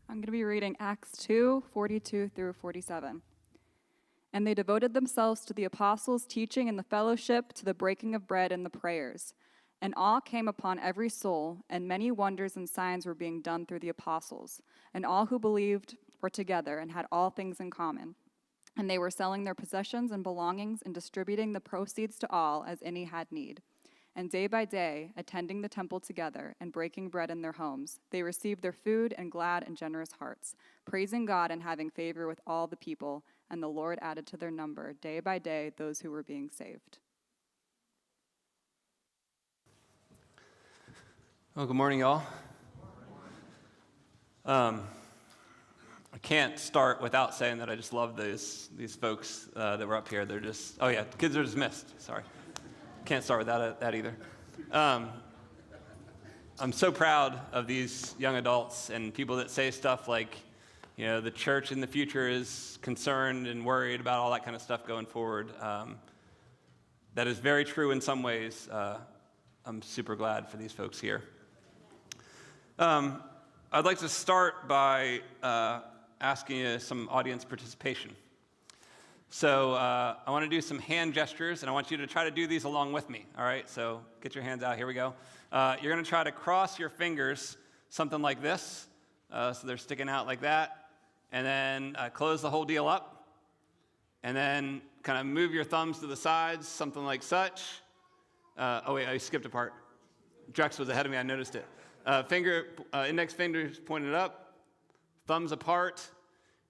I'm going to be reading Acts 2:42 through 47. And they devoted themselves to the apostles' teaching and the fellowship, to the breaking of bread and the prayers. And awe came upon every soul, and many wonders and signs were being done through the apostles. And all who believed were together and had all things in common. And they were selling their possessions and belongings and distributing the proceeds to all as any had need. And day by day, attending the temple together and breaking bread in their homes, they received their food in glad and generous hearts, praising God and having favor with all the people. And the Lord added to their number day by day those who were being saved. Well, good morning, y'all. I can't start without saying that I just love these folks that were up here. They're just, oh yeah, the kids are dismissed. Sorry. Can't start without that either. I'm so proud of these young adults and people that say stuff like, you know, the church in the future is concerned and worried about all that kind of stuff going forward. That is very true in some ways. I'm super glad for these folks here. I'd like to start by asking you some audience participation. So I want to do some hand gestures, and I want you to try to do these along with me, all right? So get your hands out. Here we go. You're going to try to cross your fingers something like this, so they're sticking out like that, and then close the whole deal up, and then kind of move your thumbs to the sides, something like such. Oh, wait, I skipped a part. Drex was ahead of me. I noticed it. Index fingers pointed up, thumbs apart,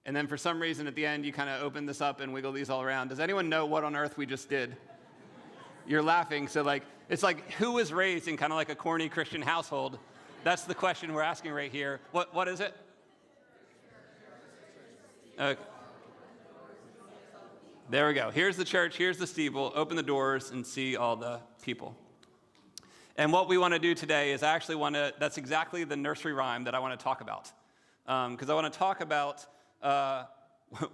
and then for some reason at the end you kind of open this up and wiggle these all around. Does anyone know what on earth we just did? You're laughing, so it's like who was raised in kind of like a corny Christian household? That's the question we're asking right here. What is it? Okay. There we go. Here's the church, here's the steeple. Open the doors and see all the people. And what we want to do today is that's exactly the nursery rhyme that I want to talk about. Because I want to talk about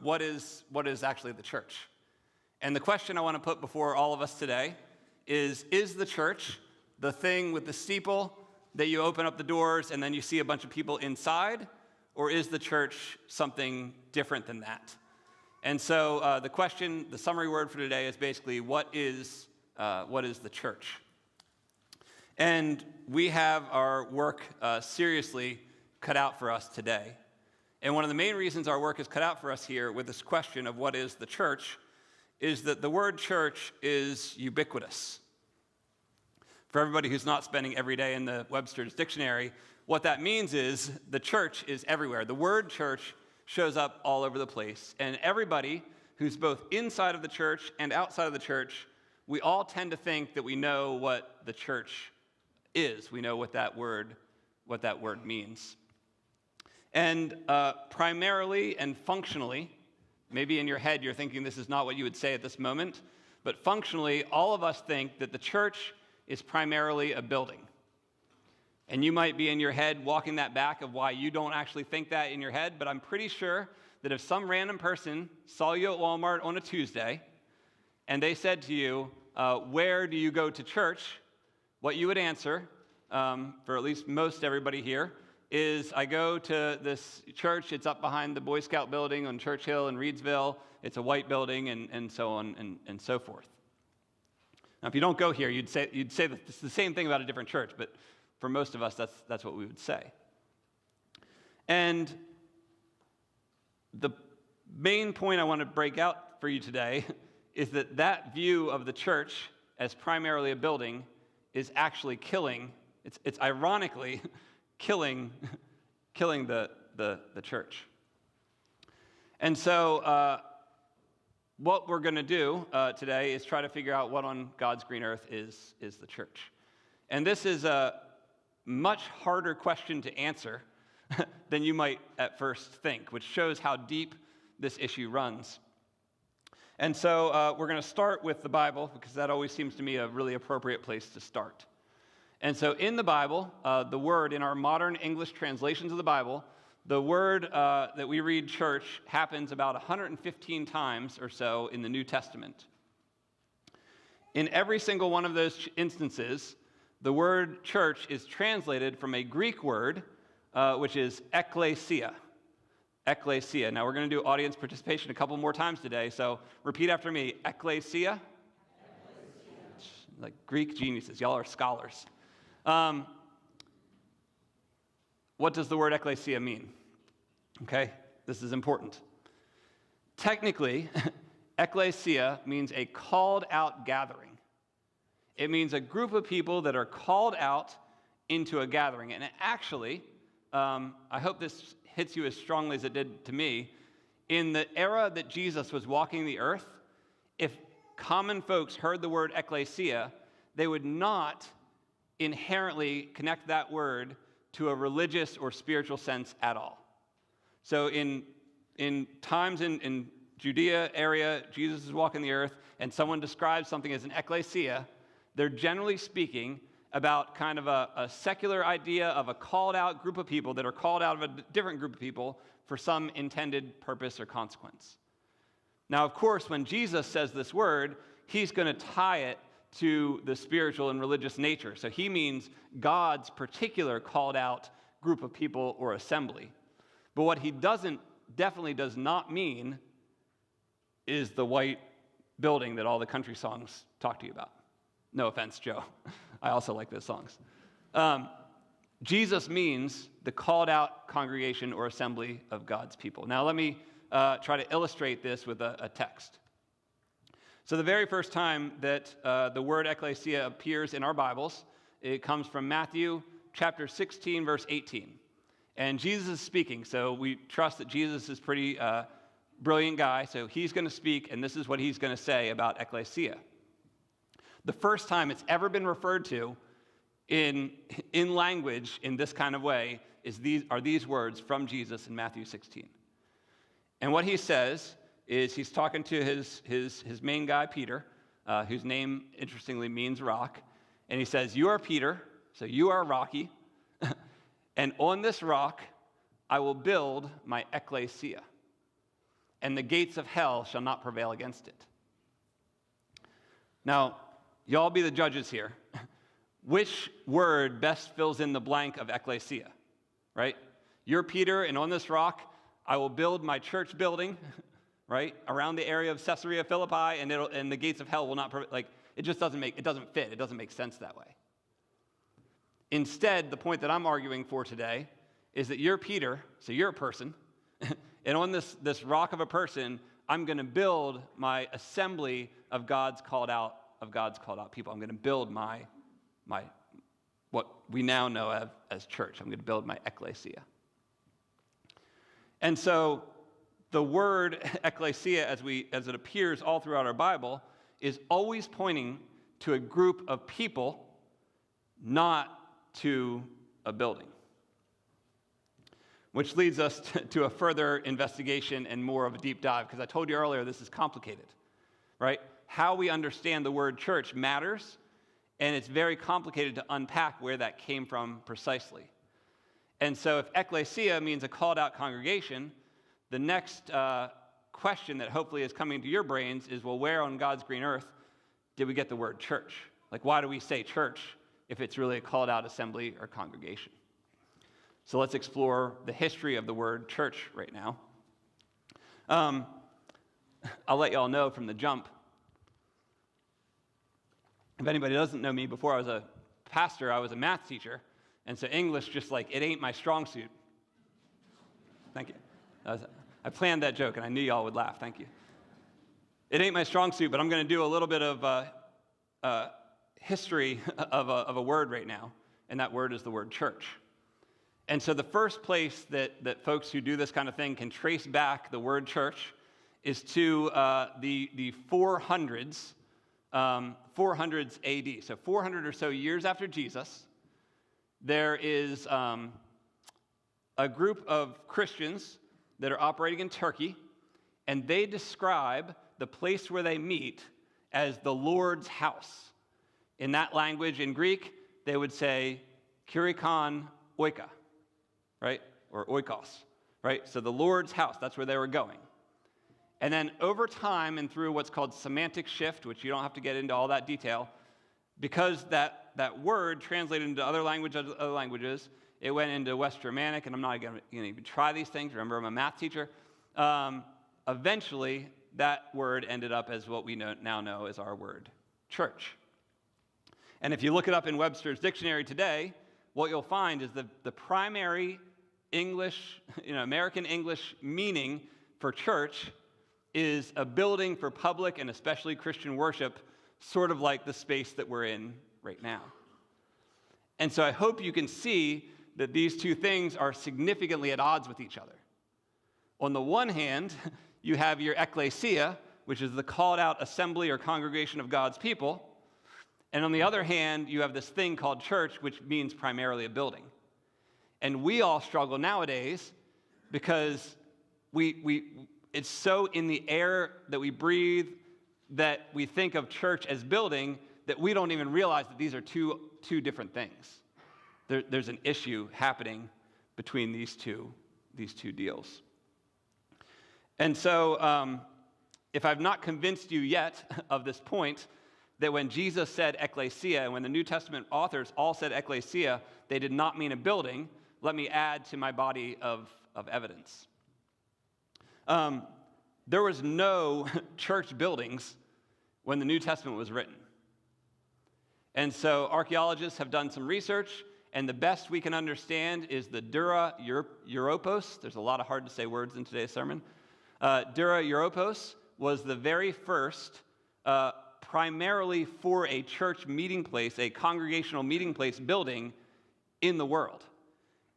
what is actually the church. And the question I want to put before all of us today is the church the thing with the steeple that you open up the doors and then you see a bunch of people inside? Or is the church something different than that? And so the summary word for today is basically what is the church? And we have our work seriously cut out for us today. And one of the main reasons our work is cut out for us here with this question of what is the church is that the word church is ubiquitous. For everybody who's not spending every day in the Webster's dictionary, what that means is the church is everywhere. The word church shows up all over the place. And everybody who's both inside of the church and outside of the church, we all tend to think that we know what the church is. We know what that word means. And primarily and functionally, maybe in your head you're thinking this is not what you would say at this moment, but functionally, all of us think that the church is primarily a building. And you might be in your head walking that back of why you don't actually think that in your head, but I'm pretty sure that if some random person saw you at Walmart on a Tuesday and they said to you, where do you go to church? What you would answer, for at least most everybody here, is I go to this church. It's up behind the Boy Scout building on Church Hill in Reedsville. It's a white building and so on and so forth. Now, if you don't go here, you'd say that it's the same thing about a different church, but for most of us, that's what we would say. And the main point I want to break out for you today is that view of the church as primarily a building is actually killing. It's ironically killing the church. And so what we're going to do today is try to figure out what on God's green earth is the church. And this is a much harder question to answer than you might at first think, which shows how deep this issue runs. And so we're going to start with the Bible, because that always seems to me a really appropriate place to start. And so in the Bible, the word, in our modern English translations of the Bible, the word that we read church happens about 115 times or so in the New Testament. In every single one of those instances, the word church is translated from a Greek word, which is ekklesia. Ecclesia. Now, we're going to do audience participation a couple more times today, so repeat after me. Ecclesia. Like Greek geniuses. Y'all are scholars. What does the word ecclesia mean? Okay, this is important. Technically, ecclesia means a called out gathering. It means a group of people that are called out into a gathering. And actually, I hope this hits you as strongly as it did to me. In the era that Jesus was walking the earth, if common folks heard the word ecclesia, they would not inherently connect that word to a religious or spiritual sense at all. So in times in Judea area, Jesus is walking the earth, and someone describes something as an ecclesia, they're generally speaking about kind of a secular idea of a called out group of people that are called out of a different group of people for some intended purpose or consequence. Now, of course, when Jesus says this word, he's going to tie it to the spiritual and religious nature. So he means God's particular called out group of people or assembly. But what he definitely does not mean is the white building that all the country songs talk to you about. No offense, Joe. I also like those songs. Jesus means the called out congregation or assembly of God's people. Now let me try to illustrate this with a text. So the very first time that the word ecclesia appears in our Bibles, it comes from Matthew chapter 16, verse 18. And Jesus is speaking, so we trust that Jesus is a pretty brilliant guy, so he's going to speak, and this is what he's going to say about ecclesia. The first time it's ever been referred to in language in this kind of way are these words from Jesus in Matthew 16. And what he says is he's talking to his main guy, Peter, whose name, interestingly, means rock. And he says, "You are Peter, so you are rocky, and on this rock I will build my ecclesia, and the gates of hell shall not prevail against it." Now, y'all be the judges here. Which word best fills in the blank of ecclesia, right? You're Peter, and on this rock I will build my church building, right, around the area of Caesarea Philippi, and the gates of hell will not, it just doesn't fit. It doesn't make sense that way. Instead, the point that I'm arguing for today is that you're Peter, so you're a person, and on this rock of a person, I'm going to build my assembly of God's called out people. I'm going to build my what we now know as church. I'm going to build my ecclesia. And so the word ecclesia, as it appears all throughout our Bible, is always pointing to a group of people, not to a building. Which leads us to a further investigation and more of a deep dive, because I told you earlier this is complicated, right? How we understand the word church matters, and it's very complicated to unpack where that came from precisely. And so if ecclesia means a called out congregation, the next question that hopefully is coming to your brains is, well, where on God's green earth did we get the word church? Like, why do we say church if it's really a called out assembly or congregation? So let's explore the history of the word church right now. I'll let y'all know from the jump. If anybody doesn't know me, before I was a pastor, I was a math teacher. And so English, just like, it ain't my strong suit. Thank you. I planned that joke, and I knew y'all would laugh. Thank you. It ain't my strong suit, but I'm going to do a little bit of history of a word right now, and that word is the word church. And so the first place that folks who do this kind of thing can trace back the word church is to the 400s, 400s AD. So 400 or so years after Jesus, there is a group of Christians that are operating in Turkey, and they describe the place where they meet as the Lord's house. In that language, in Greek, they would say, Kyriakon oika, right? Or oikos, right? So the Lord's house, that's where they were going. And then over time and through what's called semantic shift, which you don't have to get into all that detail, because that word translated into other languages, it went into West Germanic, and I'm not going to even try these things. Remember, I'm a math teacher. Eventually, that word ended up as what we now know as our word, church. And if you look it up in Webster's dictionary today, what you'll find is the primary English, American English meaning for church is a building for public and especially Christian worship, sort of like the space that we're in right now. And so I hope you can see that these two things are significantly at odds with each other. On the one hand, you have your ecclesia, which is the called out assembly or congregation of God's people. And on the other hand, you have this thing called church, which means primarily a building. And we all struggle nowadays because it's so in the air that we breathe that we think of church as building that we don't even realize that these are two different things. There's an issue happening between these two deals. And so if I've not convinced you yet of this point, that when Jesus said ecclesia, and when the New Testament authors all said ecclesia, they did not mean a building, let me add to my body of evidence. There was no church buildings when the New Testament was written. And so archaeologists have done some research, and the best we can understand is the Dura Europos. There's a lot of hard to say words in today's sermon. Dura Europos was the very first primarily for a church meeting place, a congregational meeting place building in the world.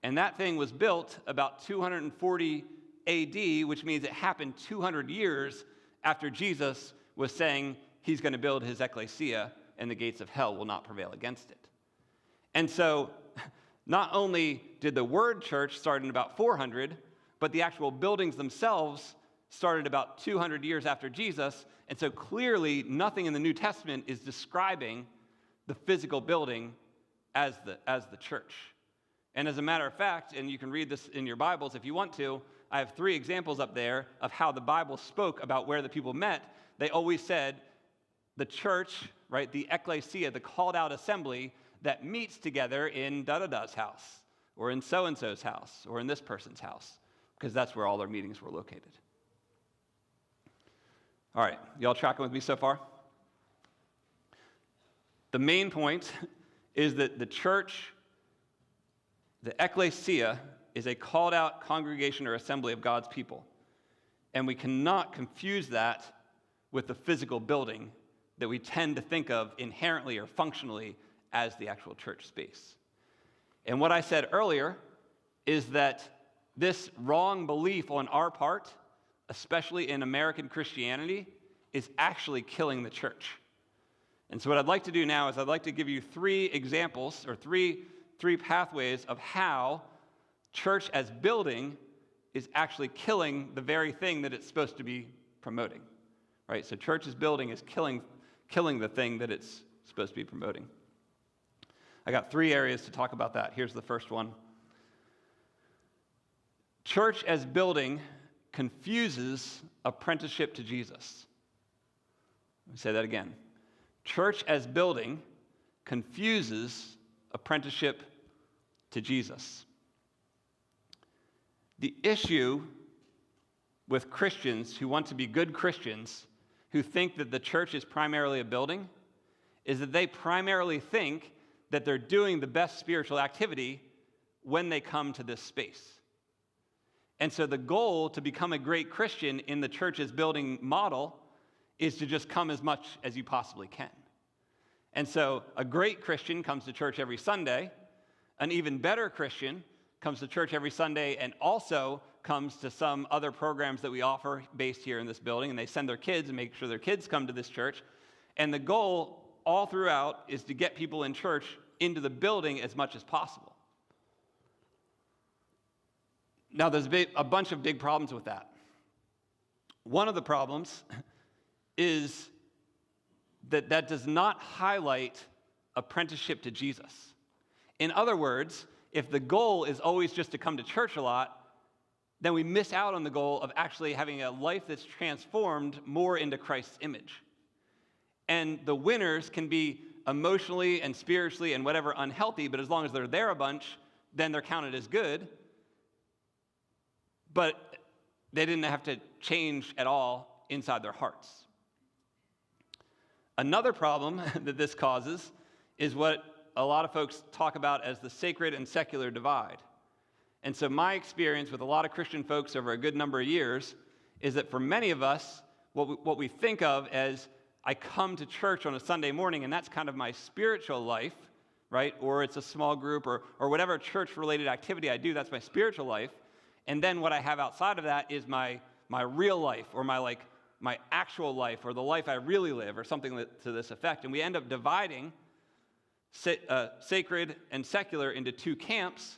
And that thing was built about 240 AD, which means it happened 200 years after Jesus was saying he's going to build his ecclesia and the gates of hell will not prevail against it. And so not only did the word church start in about 400, but the actual buildings themselves started about 200 years after Jesus. And so clearly nothing in the New Testament is describing the physical building as the church. And as a matter of fact, and you can read this in your Bibles if you want to, I have 3 examples up there of how the Bible spoke about where the people met. They always said the church, right, the ecclesia, the called out assembly that meets together in da-da-da's house, or in so-and-so's house, or in this person's house, because that's where all their meetings were located. All right, y'all tracking with me so far? The main point is that the church, the ecclesia, is a called out congregation or assembly of God's people. And we cannot confuse that with the physical building that we tend to think of inherently or functionally as the actual church space. And what I said earlier is that this wrong belief on our part, especially in American Christianity, is actually killing the church. And so what I'd like to do now is I'd like to give you 3 examples or three pathways of how church as building is actually killing the very thing that it's supposed to be promoting. Right? So church as building is killing the thing that it's supposed to be promoting. I got 3 areas to talk about that. Here's the first one. Church as building confuses apprenticeship to Jesus. Let me say that again. Church as building confuses apprenticeship to Jesus. The issue with Christians who want to be good Christians, who think that the church is primarily a building, is that they primarily think that they're doing the best spiritual activity when they come to this space. And so the goal to become a great Christian in the church's building model is to just come as much as you possibly can. And so a great Christian comes to church every Sunday. An even better Christian comes to church every Sunday and also comes to some other programs that we offer based here in this building, and they send their kids and make sure their kids come to this church. And the goal all throughout is to get people in church into the building as much as possible. Now, there's a bunch of big problems with that. One of the problems is that does not highlight apprenticeship to Jesus. In other words, if the goal is always just to come to church a lot, then we miss out on the goal of actually having a life that's transformed more into Christ's image. And the winners can be emotionally and spiritually and whatever unhealthy, but as long as they're there a bunch, then they're counted as good, but they didn't have to change at all inside their hearts. Another problem that this causes is what a lot of folks talk about as the sacred and secular divide. And so my experience with a lot of Christian folks over a good number of years is that for many of us, what we think of as, I come to church on a Sunday morning, and that's kind of my spiritual life, right? Or it's a small group, or whatever church-related activity I do, that's my spiritual life. And then what I have outside of that is my real life, or my actual life, or the life I really live, or something to this effect. And we end up dividing sacred and secular into two camps,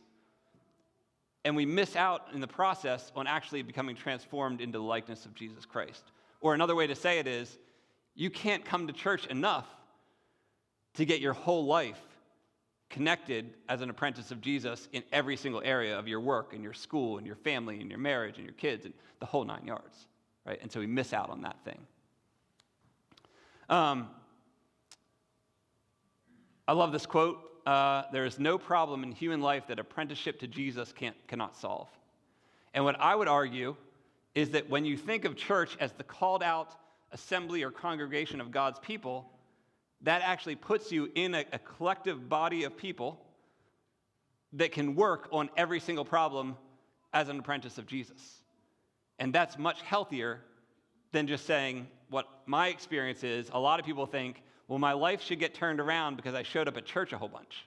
and we miss out in the process on actually becoming transformed into the likeness of Jesus Christ. Or another way to say it is, you can't come to church enough to get your whole life connected as an apprentice of Jesus in every single area of your work and your school and your family and your marriage and your kids and the whole 9 yards, right? And so we miss out on that thing. I love this quote. There is no problem in human life that apprenticeship to Jesus cannot solve. And what I would argue is that when you think of church as the called out assembly or congregation of God's people, that actually puts you in a collective body of people that can work on every single problem as an apprentice of Jesus. And that's much healthier than just saying what my experience is. A lot of people think, well, my life should get turned around because I showed up at church a whole bunch.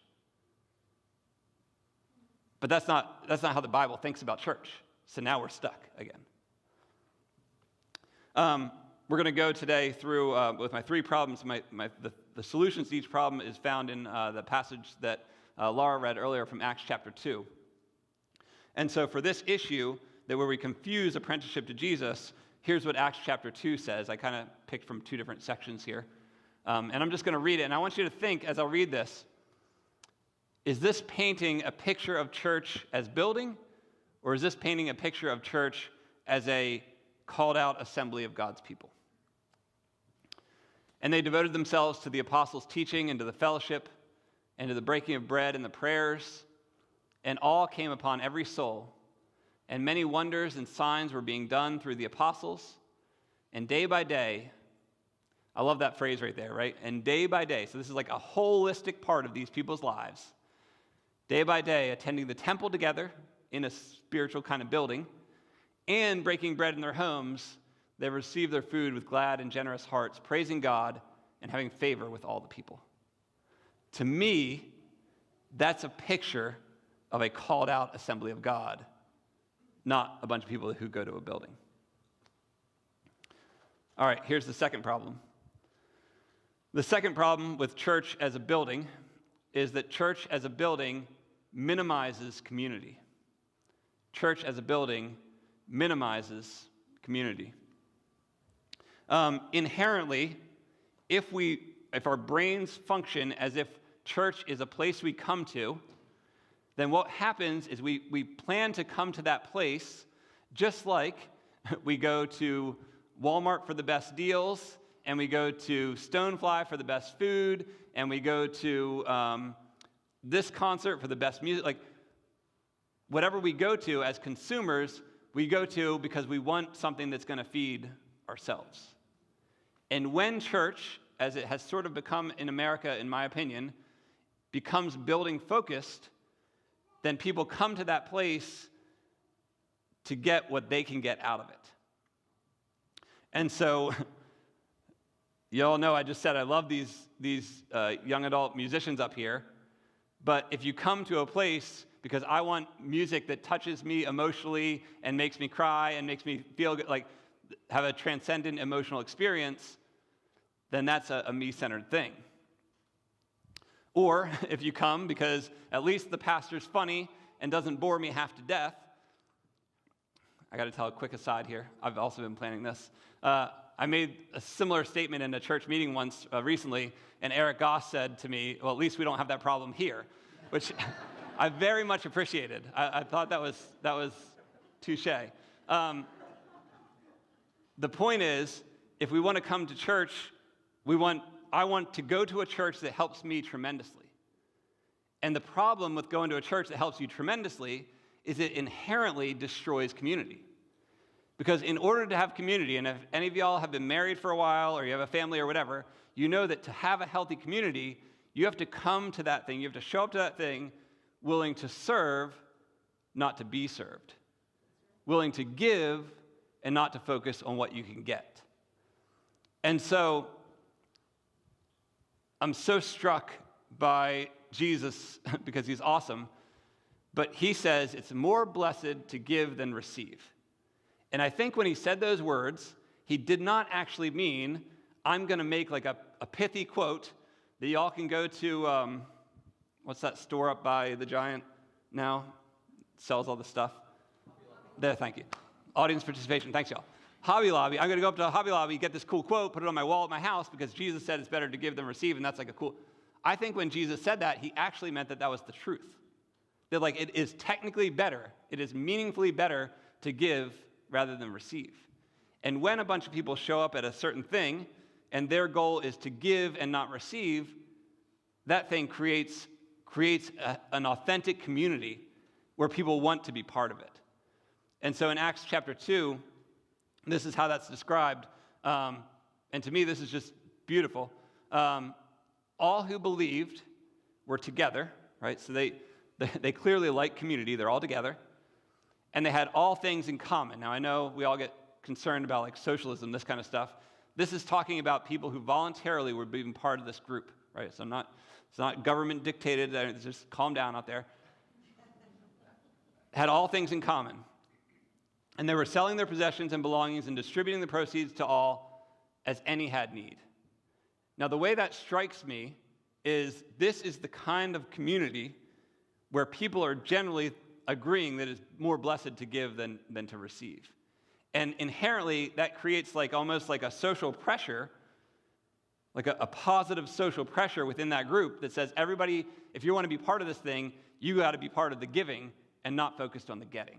But that's not how the Bible thinks about church. So now we're stuck again. We're going to go today through with my 3 problems. The solutions to each problem is found in the passage that Laura read earlier from Acts chapter 2. And so for this issue, that where we confuse apprenticeship to Jesus, here's what Acts chapter 2 says. I kind of picked from 2 different sections here. And I'm just going to read it. And I want you to think as I'll read this, is this painting a picture of church as building? Or is this painting a picture of church as a called out assembly of God's people? And they devoted themselves to the apostles' teaching and to the fellowship and to the breaking of bread and the prayers. And all came upon every soul. And many wonders and signs were being done through the apostles. And day by day, I love that phrase right there, right? And day by day, so this is like a holistic part of these people's lives. Day by day, attending the temple together in a spiritual kind of building and breaking bread in their homes, they received their food with glad and generous hearts, praising God and having favor with all the people. To me, that's a picture of a called out assembly of God, not a bunch of people who go to a building. All right, here's the second problem. The second problem with church as a building is that church as a building minimizes community. Church as a building minimizes community. Inherently, if our brains function as if church is a place we come to, then what happens is we plan to come to that place just like we go to Walmart for the best deals, and we go to Stonefly for the best food, and we go to this concert for the best music. Like, whatever we go to as consumers, we go to because we want something that's going to feed ourselves. And when church, as it has sort of become in America, in my opinion, becomes building focused, then people come to that place to get what they can get out of it. And so, you all know I just said I love these young adult musicians up here, but if you come to a place because I want music that touches me emotionally and makes me cry and makes me feel good, like have a transcendent emotional experience, then that's a me-centered thing. Or if you come because at least the pastor's funny and doesn't bore me half to death. I got to tell a quick aside here. I've also been planning this. I made a similar statement in a church meeting once recently, and Eric Goss said to me, well, at least we don't have that problem here, which I very much appreciated. I thought that was touche. The point is, if we want to come to church, I want to go to a church that helps me tremendously. And the problem with going to a church that helps you tremendously is it inherently destroys community. Because in order to have community, and if any of y'all have been married for a while or you have a family or whatever, you know that to have a healthy community, you have to come to that thing, you have to show up to that thing willing to serve, not to be served. Willing to give and not to focus on what you can get. And so, I'm so struck by Jesus because he's awesome, but he says it's more blessed to give than receive. And I think when he said those words, he did not actually mean, I'm going to make like a pithy quote that y'all can go to, what's that store up by the Giant now? Sells all the stuff. There, thank you. Audience participation, thanks y'all. Hobby Lobby, I'm going to go up to Hobby Lobby, get this cool quote, put it on my wall at my house because Jesus said it's better to give than receive, and that's like a cool. I think when Jesus said that, he actually meant that that was the truth. That like it is technically better, it is meaningfully better to give rather than receive. And when a bunch of people show up at a certain thing and their goal is to give and not receive, that thing creates an authentic community where people want to be part of it. And so in Acts chapter 2, this is how that's described. And to me, this is just beautiful. All who believed were together, right? So they clearly like community. They're all together. And they had all things in common. Now, I know we all get concerned about like socialism, this kind of stuff. This is talking about people who voluntarily were being part of this group, right? So it's not government dictated. Just calm down out there. Had all things in common. And they were selling their possessions and belongings and distributing the proceeds to all as any had need. Now, the way that strikes me is this is the kind of community where people are generally agreeing that it's more blessed to give than to receive. And inherently, that creates like almost like a social pressure, like a positive social pressure within that group that says, everybody, if you want to be part of this thing, you got to be part of the giving and not focused on the getting.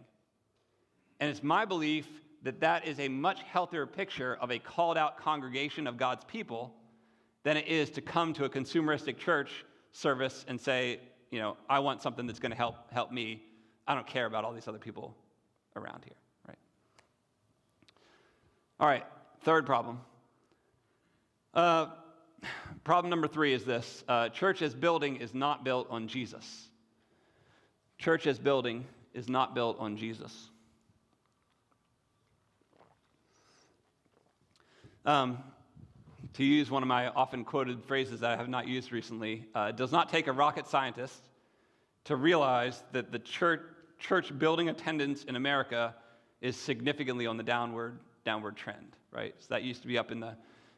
And it's my belief that that is a much healthier picture of a called out congregation of God's people than it is to come to a consumeristic church service and say, you know, I want something that's going to help me. I don't care about all these other people around here, right? All right, third problem. Problem number 3 is this. Church as building is not built on Jesus. Church as building is not built on Jesus. To use one of my often quoted phrases that I have not used recently, it does not take a rocket scientist to realize that the church building attendance in America is significantly on the downward trend, right? So that used to be up in the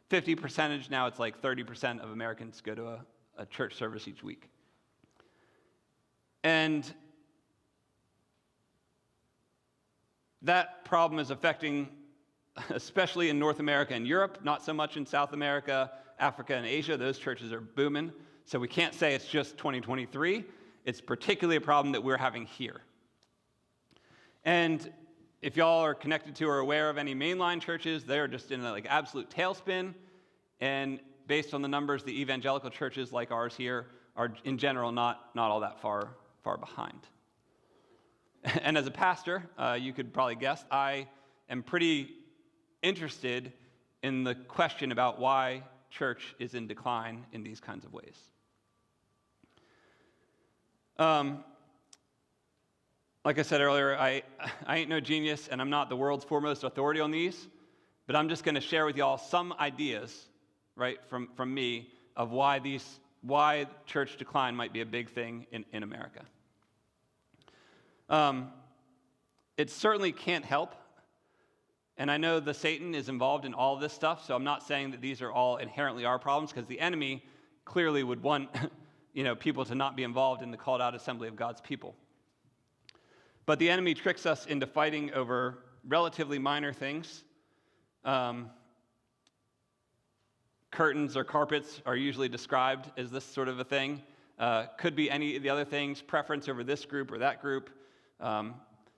50%, now it's like 30% of Americans go to a church service each week. And that problem is affecting, especially in North America and Europe, not so much in South America, Africa, and Asia. Those churches are booming. So we can't say it's just 2023. It's particularly a problem that we're having here. And if y'all are connected to or aware of any mainline churches, they're just in a like absolute tailspin. And based on the numbers, the evangelical churches like ours here are in general not all that far behind. And as a pastor, you could probably guess, I am pretty interested in the question about why church is in decline in these kinds of ways. Like I said earlier, I ain't no genius, and I'm not the world's foremost authority on these, but I'm just going to share with y'all some ideas, right, from me of why church decline might be a big thing in America. It certainly can't help, and I know the Satan is involved in all of this stuff, so I'm not saying that these are all inherently our problems, because the enemy clearly would want people to not be involved in the called out assembly of God's people. But the enemy tricks us into fighting over relatively minor things. Curtains or carpets are usually described as this sort of a thing. Could be any of the other things, preference over this group or that group.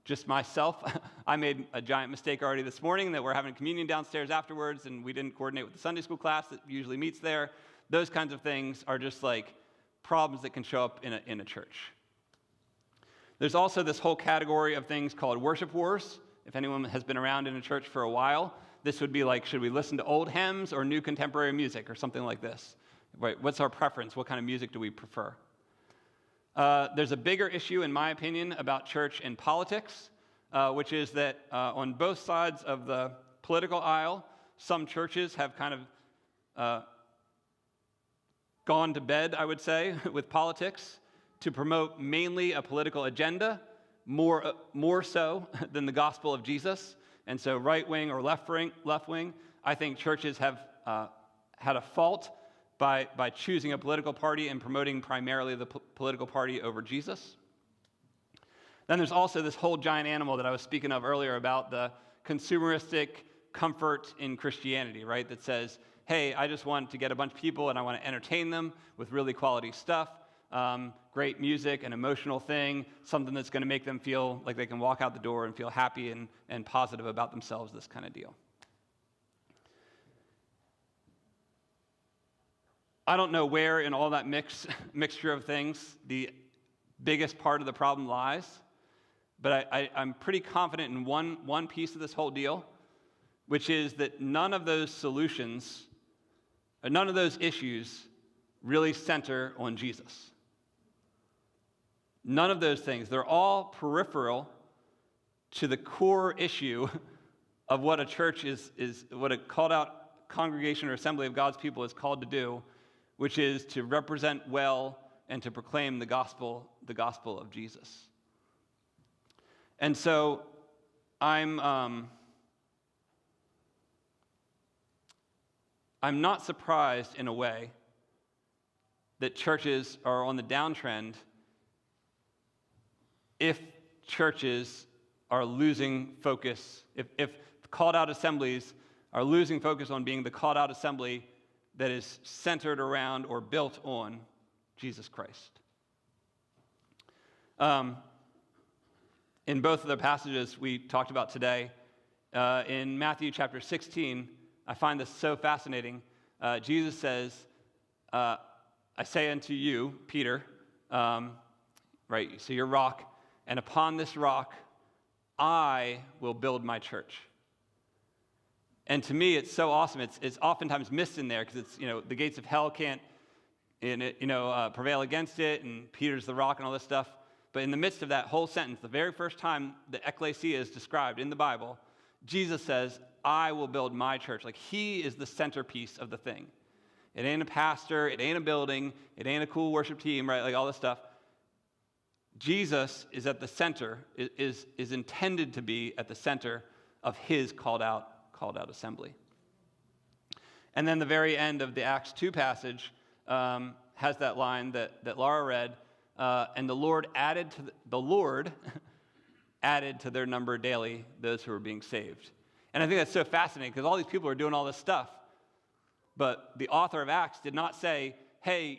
Just myself, I made a giant mistake already this morning that we're having communion downstairs afterwards, and we didn't coordinate with the Sunday school class that usually meets there. Those kinds of things are just like problems that can show up in a church. There's also this whole category of things called worship wars. If anyone has been around in a church for a while, this would be like, should we listen to old hymns or new contemporary music or something like this? Right? What's our preference? What kind of music do we prefer? There's a bigger issue, in my opinion, about church and politics, which is that on both sides of the political aisle, some churches have kind of gone to bed, I would say, with politics to promote mainly a political agenda, more so than the gospel of Jesus. And so right wing or left wing, I think churches have had a fault by choosing a political party and promoting primarily the political party over Jesus. Then there's also this whole giant animal that I was speaking of earlier about the consumeristic comfort in Christianity, right? That says, hey, I just want to get a bunch of people and I want to entertain them with really quality stuff, great music, an emotional thing, something that's going to make them feel like they can walk out the door and feel happy and positive about themselves, this kind of deal. I don't know where in all that mixture of things the biggest part of the problem lies, but I'm pretty confident in one piece of this whole deal, which is that none of those solutions, or none of those issues really center on Jesus. None of those things. They're all peripheral to the core issue of what a church is what a called out congregation or assembly of God's people is called to do, which is to represent well and to proclaim the gospel of Jesus. And so I'm not surprised in a way that churches are on the downtrend if churches are losing focus, if called out assemblies are losing focus on being the called out assembly that is centered around or built on Jesus Christ. In both of the passages we talked about today, in Matthew chapter 16, I find this so fascinating. Jesus says, I say unto you, Peter, right, so you're rock, and upon this rock I will build my church. And to me, it's so awesome. It's oftentimes missed in there because it's, the gates of hell can't, prevail against it, and Peter's the rock and all this stuff. But in the midst of that whole sentence, the very first time the ecclesia is described in the Bible, Jesus says, I will build my church. Like, he is the centerpiece of the thing. It ain't a pastor, it ain't a building, it ain't a cool worship team, right? Like all this stuff. Jesus is at the center, is intended to be at the center of his called out assembly. And then the very end of the Acts 2 passage has that line that Laura read, and the Lord added to their number daily those who were being saved. And I think that's so fascinating because all these people are doing all this stuff, but the author of Acts did not say, hey,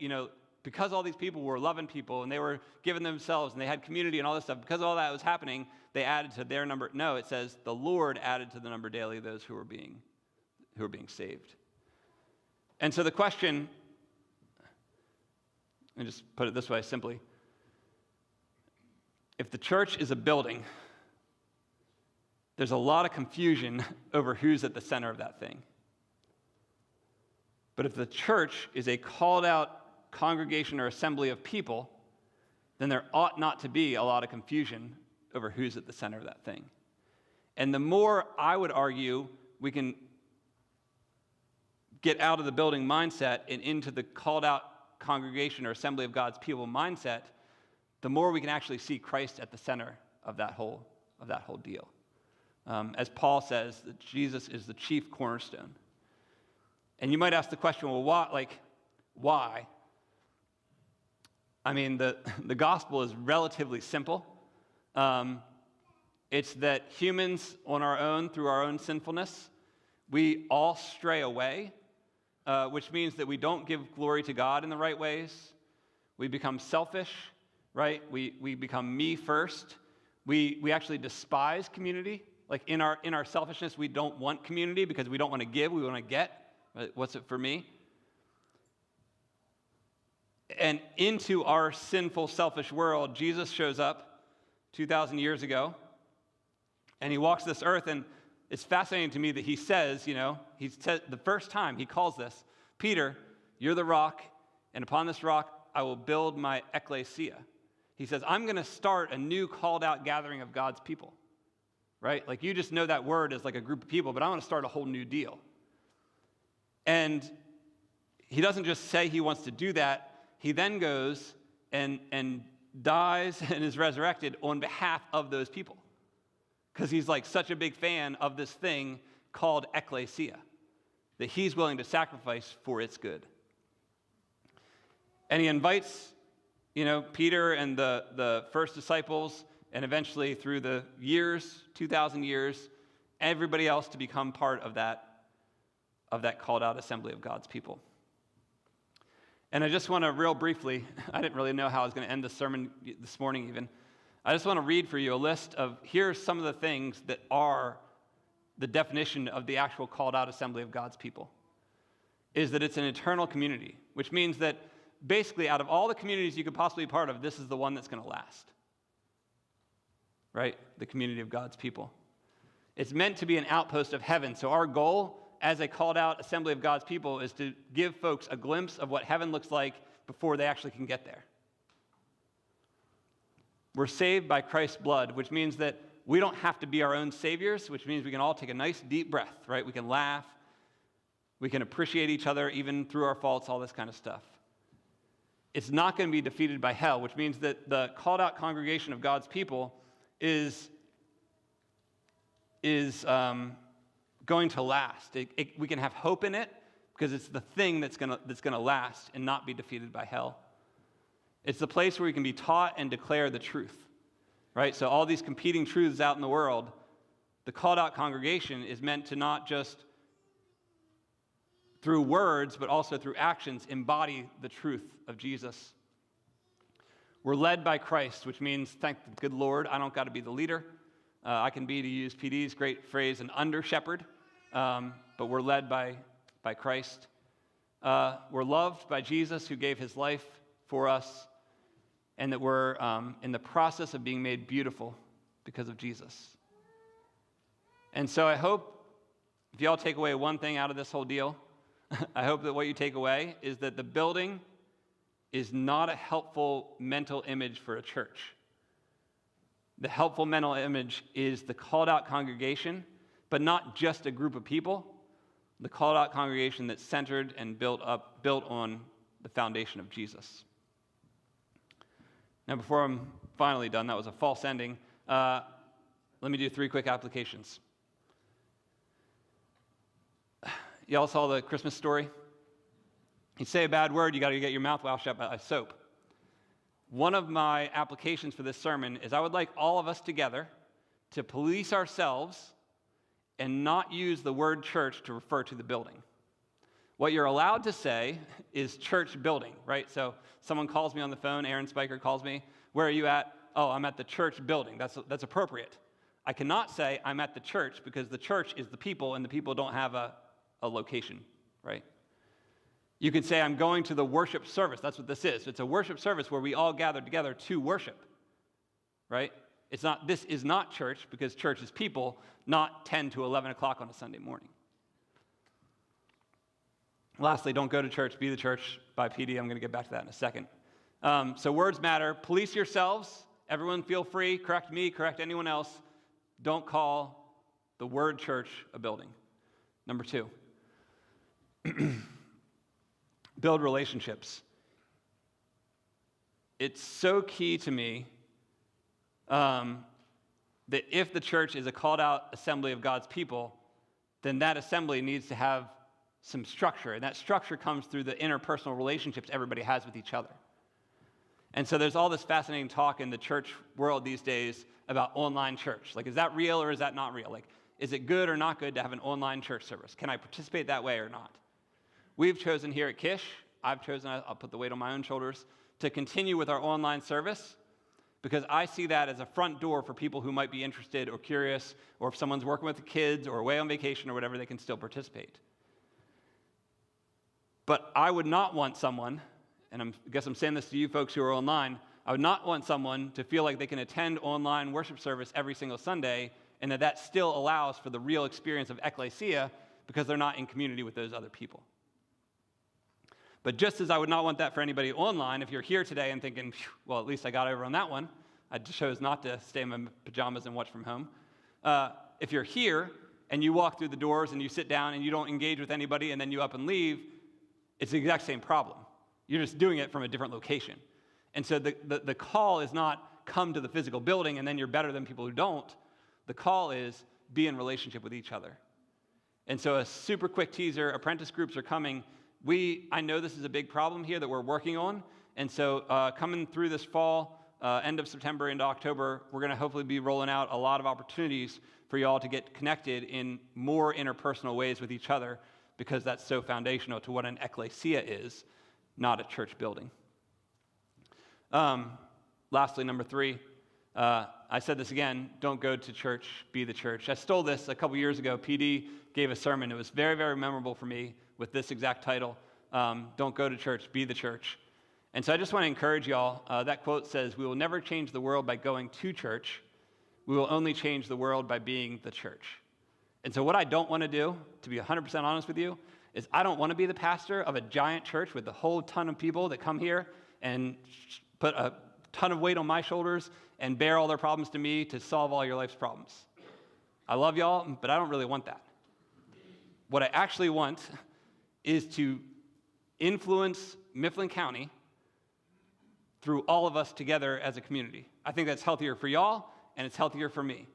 because all these people were loving people and they were giving themselves and they had community and all this stuff, because all that was happening, they added to their number. No, it says the Lord added to the number daily those who were being saved. And so the question, and just put it this way simply, if the church is a building, there's a lot of confusion over who's at the center of that thing. But if the church is a called out congregation or assembly of people, then there ought not to be a lot of confusion over who's at the center of that thing. And the more, I would argue, we can get out of the building mindset and into the called out congregation or assembly of God's people mindset, the more we can actually see Christ at the center of that whole deal. As Paul says, that Jesus is the chief cornerstone. And you might ask the question, well, why? I mean, the gospel is relatively simple. It's that humans on our own, through our own sinfulness, we all stray away, which means that we don't give glory to God in the right ways. We become selfish, right? We become me first. We actually despise community. Like in our selfishness, we don't want community because we don't want to give, we want to get. What's it for me? And into our sinful, selfish world, Jesus shows up 2,000 years ago, and he walks this earth, and it's fascinating to me that he says, the first time he calls this, Peter, you're the rock, and upon this rock I will build my ecclesia. He says, I'm going to start a new called out gathering of God's people, right? Like you just know that word as like a group of people, but I want to start a whole new deal. And he doesn't just say he wants to do that. He then goes and dies and is resurrected on behalf of those people. Because he's like such a big fan of this thing called ecclesia that he's willing to sacrifice for its good. And he invites, Peter and the first disciples, and eventually through the years, 2,000 years, everybody else to become part of that called out assembly of God's people. And I just want to real briefly, I didn't really know how I was going to end the sermon this morning even. I just want to read for you a list of, here's some of the things that are the definition of the actual called out assembly of God's people. Is that it's an eternal community, which means that basically out of all the communities you could possibly be part of, this is the one that's going to last. Right? The community of God's people. It's meant to be an outpost of heaven. So our goal as a called out assembly of God's people is to give folks a glimpse of what heaven looks like before they actually can get there. We're saved by Christ's blood, which means that we don't have to be our own saviors, which means we can all take a nice deep breath, right? We can laugh. We can appreciate each other even through our faults, all this kind of stuff. It's not going to be defeated by hell, which means that the called out congregation of God's people is going to last. We can have hope in it because it's the thing that's going to last and not be defeated by hell. It's the place where we can be taught and declare the truth, right? So all these competing truths out in the world, the called out congregation is meant to not just through words, but also through actions, embody the truth of Jesus. We're led by Christ, which means, thank the good Lord, I don't got to be the leader. I can be, to use PD's great phrase, an under-shepherd, but we're led by Christ. We're loved by Jesus, who gave his life for us, and that we're in the process of being made beautiful because of Jesus. And so I hope, if y'all take away one thing out of this whole deal, I hope that what you take away is that the building is not a helpful mental image for a church. The helpful mental image is the called out congregation, but not just a group of people, the called out congregation that's centered and built on the foundation of Jesus. Now, before I'm finally done, that was a false ending. Let me do 3 quick applications. Y'all saw the Christmas Story? You say a bad word, you got to get your mouth washed out by soap. One of my applications for this sermon is I would like all of us together to police ourselves and not use the word church to refer to the building. What you're allowed to say is church building, right? So someone calls me on the phone, Aaron Spiker calls me, where are you at? Oh, I'm at the church building. That's appropriate. I cannot say I'm at the church because the church is the people and the people don't have a location, right? You can say I'm going to the worship service. That's what this is. It's a worship service where we all gather together to worship, right? This is not church because church is people, not 10 to 11 o'clock on a Sunday morning. Lastly, don't go to church, be the church by PD. I'm going to get back to that in a second. So words matter. Police yourselves. Everyone feel free. Correct me, correct anyone else. Don't call the word church a building. Number 2. Build relationships. It's so key to me that if the church is a called out assembly of God's people, then that assembly needs to have some structure. And that structure comes through the interpersonal relationships everybody has with each other. And so there's all this fascinating talk in the church world these days about online church. Like, is that real or is that not real? Like, is it good or not good to have an online church service? Can I participate that way or not? We've chosen here at Kish, I've chosen, I'll put the weight on my own shoulders, to continue with our online service because I see that as a front door for people who might be interested or curious, or if someone's working with the kids or away on vacation or whatever, they can still participate. But I would not want someone, and I guess I'm saying this to you folks who are online, I would not want someone to feel like they can attend online worship service every single Sunday and that still allows for the real experience of ecclesia because they're not in community with those other people. But just as I would not want that for anybody online, if you're here today and thinking, well, at least I got over on that one, I chose not to stay in my pajamas and watch from home. If you're here and you walk through the doors and you sit down and you don't engage with anybody and then you up and leave, it's the exact same problem. You're just doing it from a different location. And so the call is not come to the physical building and then you're better than people who don't. The call is be in relationship with each other. And so a super quick teaser, apprentice groups are coming. I know this is a big problem here that we're working on. And so coming through this fall, end of September into October, we're going to hopefully be rolling out a lot of opportunities for you all to get connected in more interpersonal ways with each other, because that's so foundational to what an ecclesia is, not a church building. Lastly, number 3, I said this again, don't go to church, be the church. I stole this a couple years ago. PD gave a sermon. It was very, very memorable for me with this exact title, don't go to church, be the church. And so I just want to encourage y'all. That quote says, we will never change the world by going to church. We will only change the world by being the church. And so what I don't want to do, to be 100% honest with you, is I don't want to be the pastor of a giant church with a whole ton of people that come here and put a ton of weight on my shoulders and bear all their problems to me to solve all your life's problems. I love y'all, but I don't really want that. What I actually want is to influence Mifflin County through all of us together as a community. I think that's healthier for y'all, and it's healthier for me.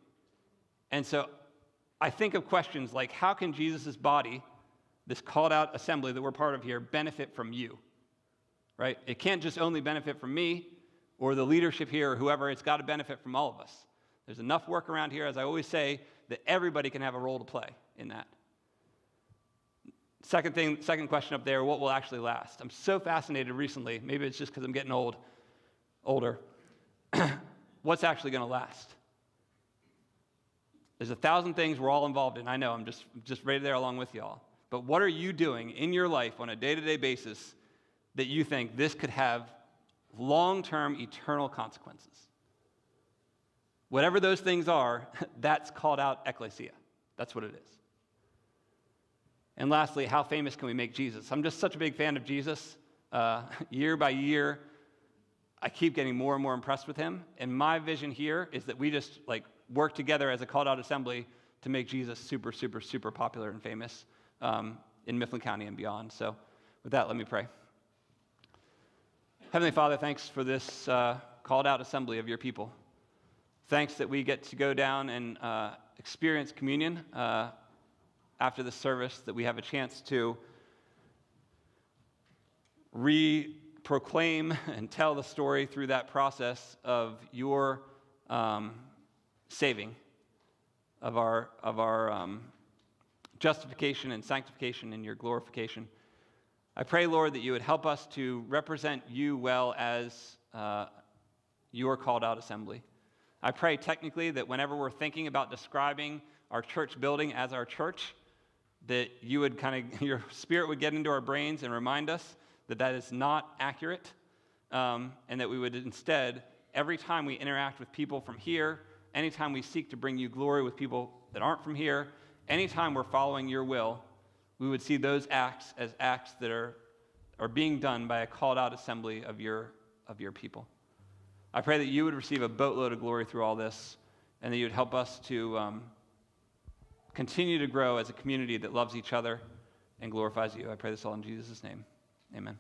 And so I think of questions like, how can Jesus' body, this called out assembly that we're part of here, benefit from you? Right? It can't just only benefit from me or the leadership here or whoever. It's got to benefit from all of us. There's enough work around here, as I always say, that everybody can have a role to play in that. Second question up there, what will actually last? I'm so fascinated recently, maybe it's just because I'm getting older. What's actually going to last? There's 1,000 things we're all involved in. I know, I'm just right there along with y'all. But what are you doing in your life on a day-to-day basis that you think this could have long-term eternal consequences? Whatever those things are, that's called out ecclesia. That's what it is. And lastly, how famous can we make Jesus? I'm just such a big fan of Jesus. Year by year, I keep getting more and more impressed with him. And my vision here is that we just work together as a called out assembly to make Jesus super, super, super popular and famous in Mifflin County and beyond. So with that, let me pray. Heavenly Father, thanks for this called out assembly of your people. Thanks that we get to go down and experience communion after the service, that we have a chance to proclaim and tell the story through that process of your saving, of our justification and sanctification and your glorification. I pray, Lord, that you would help us to represent you well as your called out assembly. I pray technically that whenever we're thinking about describing our church building as our church, that you would your spirit would get into our brains and remind us that that is not accurate, and that we would instead, every time we interact with people from here, anytime we seek to bring you glory with people that aren't from here, anytime we're following your will, we would see those acts as acts that are being done by a called out assembly of your people. I pray that you would receive a boatload of glory through all this, and that you would help us to continue to grow as a community that loves each other and glorifies you. I pray this all in Jesus' name. Amen.